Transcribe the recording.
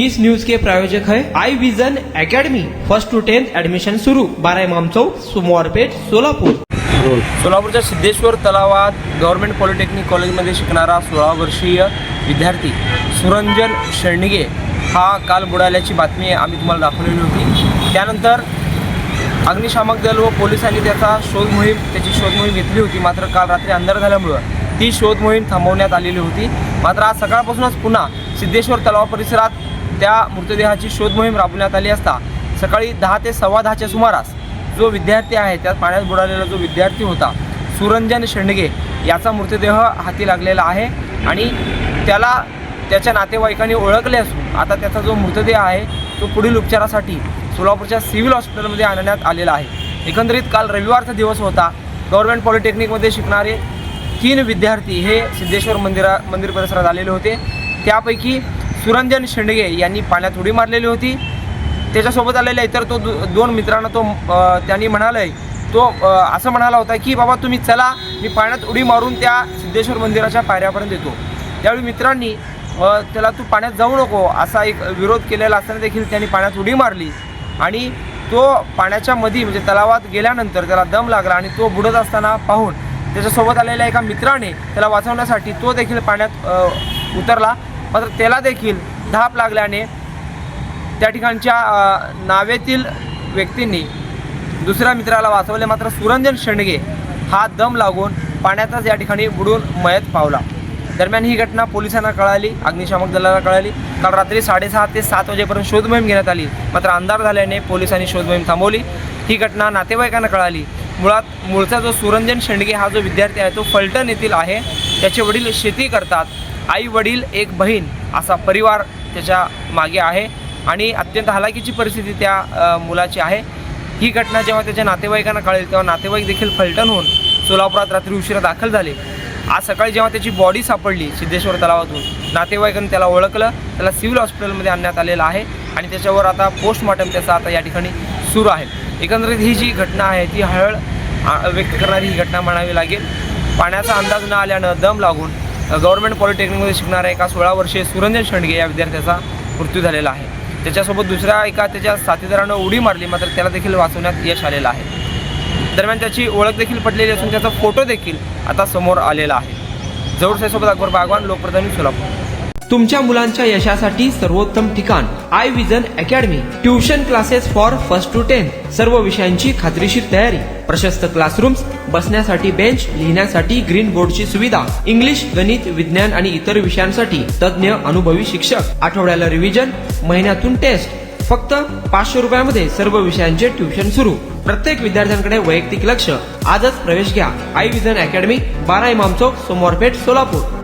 इस news के प्रायोजक है Aai Vision Academy. 1st to 10th admission सुरू। 12 इमाम चौक, सोमवारपेठ, सोलापूर। सोलापूरच्या सिद्धेश्वर तलावात गव्हर्नमेंट पॉलिटेक्निक कॉलेजमध्ये शिकणारा 16 वर्षीय विद्यार्थी सुरंजन शेंडगे हा काल बुडाल्याची बातमी आम्ही तुम्हाला दाखवलेली होती। त्यानंतर अग्निशामक दल व पोलिसांनी त्याची शोध मोहीम घेतली होती। मात्र काल रात्री अंधार झाल्यामुळे ती शोध मोहीम थांबवण्यात आलेली होती। मात्र आज सकाळपासूनच पुन्हा सिद्धेश्वर तलाव परिसरात त्या मृतदेहाची शोध मोहीम राबवण्यात आली असता सकाळी 10 ते 10:15च्या सुमारास जो विद्यार्थी आहे त्यात पाण्यात बुडालेला जो विद्यार्थी होता सुरंजन शेंडगे याचा मृतदेह हाती लागलेला आहे आणि त्याला त्याच्या नातेवाईकांनी ओळखले असून आता त्याचा जो मृतदेह आहे तो पुढील उपचारासाठी सोलापूरच्या सिव्हिल हॉस्पिटलमध्ये आणण्यात आलेला आहे। एकंदरीत काल रविवारचा दिवस होता। गव्हर्नमेंट पॉलिटेक्निकमध्ये शिकणारे 3 विद्यार्थी हे सिद्धेश्वर मंदिर परिसरात आलेले होते। त्यापैकी सुरंजन शेंडगे यांनी पाण्यात उडी मारलेली होती। त्याच्यासोबत आलेल्या इतर 2 मित्रांना त्यांनी असं म्हणाला होता की बाबा तुम्ही चला, मी पाण्यात उडी मारून त्या सिद्धेश्वर मंदिराच्या पायऱ्यापर्यंत येतो। त्यावेळी मित्रांनी त्याला तू पाण्यात जाऊ नको असा एक विरोध केलेला असताना देखील त्यांनी पाण्यात उडी मारली आणि तो पाण्याच्या मध्ये म्हणजे तलावात गेल्यानंतर त्याला दम लागला आणि तो बुडत असताना पाहून त्याच्यासोबत आलेल्या एका मित्राने त्याला वाचवण्यासाठी तो देखील पाण्यात उतरला। मात्र त्याला देखील धाप लागल्याने त्या ठिकाणच्या नावेतील व्यक्तींनी दुसऱ्या मित्राला वाचवले। मात्र सुरंजन शेंडगे हा दम लागून पाण्यातच या ठिकाणी बुडून मयत पावला। दरम्यान ही घटना पोलिसांना कळाली, अग्निशामक दलाला कळाली। काल रात्री 6:30 ते 7 वाजेपर्यंत शोध मोहीम घेण्यात आली। मात्र अंधार झाल्याने पोलिसांनी शोध मोहीम थांबवली। ही घटना नातेवाईकांना कळाली। मूळचा जो सुरंजन शेंडगे हा जो विद्यार्थी आहे तो फलटण येथील आहे। त्याचे वडील शेती करतात, आई वडील एक बहीण असा परिवार त्याच्या मागे आहे आणि अत्यंत हलाखीची परिस्थिती त्या मुलाची आहे। ही घटना जेव्हा त्याच्या नातेवाईकांना कळेल तेव्हा नातेवाईक देखील फलटणहून सोलापुरात रात्री उशिरा दाखल झाले। आज सकाळी जेव्हा त्याची बॉडी सापडली सिद्धेश्वर तलावातून नातेवाईकांनी त्याला ओळखलं, त्याला सिव्हिल हॉस्पिटलमध्ये आणण्यात आलेलं आहे आणि त्याच्यावर आता पोस्टमॉर्टम त्याचा आता या ठिकाणी सुरू आहे। एकंदरीत ही जी घटना आहे ती हळहळ व्यक्त करणारी ही घटना म्हणावी लागेल। पाण्याचा अंदाज न आल्यानं दम लागून गव्हर्नमेंट पॉलिटेक्निकमध्ये शिकणाऱ्या एका 16 वर्षीय सुरंजन शेंडगे या विद्यार्थ्याचा मृत्यू झालेला आहे। त्याच्यासोबत दुसऱ्या एका त्याच्या साथीदारानं उडी मारली, मात्र त्याला देखील वाचवण्यात यश आलेलं आहे। दरम्यान त्याची ओळख देखील पटलेली असून त्याचा फोटो देखील आता समोर आलेला आहे। जवळ साहेबसोबत अकबर बागवान, लोकप्रतिनिधी सोलापूर। तुमच्या मुलांच्या यशासाठी सर्वोत्तम ठिकाण Aai Vision Academy. Tuition classes for 1st to 10th, सर्व विषयांची खात्रीशीर तयारी, प्रशस्त क्लासरूम्स, बसण्यासाठी बेंच, लिहिण्यासाठी ग्रीन बोर्डची सुविधा, इंग्लिश, गणित, विज्ञान आणि इतर विषयांसाठी तज्ञ अनुभवी शिक्षक, आठवड्याला रिव्हिजन, महिन्यातून टेस्ट। फक्त 500 रुपयामध्ये सर्व विषयांचे ट्युशन सुरू। प्रत्येक विद्यार्थ्यांकडे वैयक्तिक लक्ष। आजच प्रवेश घ्या आई विजन अकॅडमी, 12 इमाम चौक, सोमवारपेठ, सोलापूर।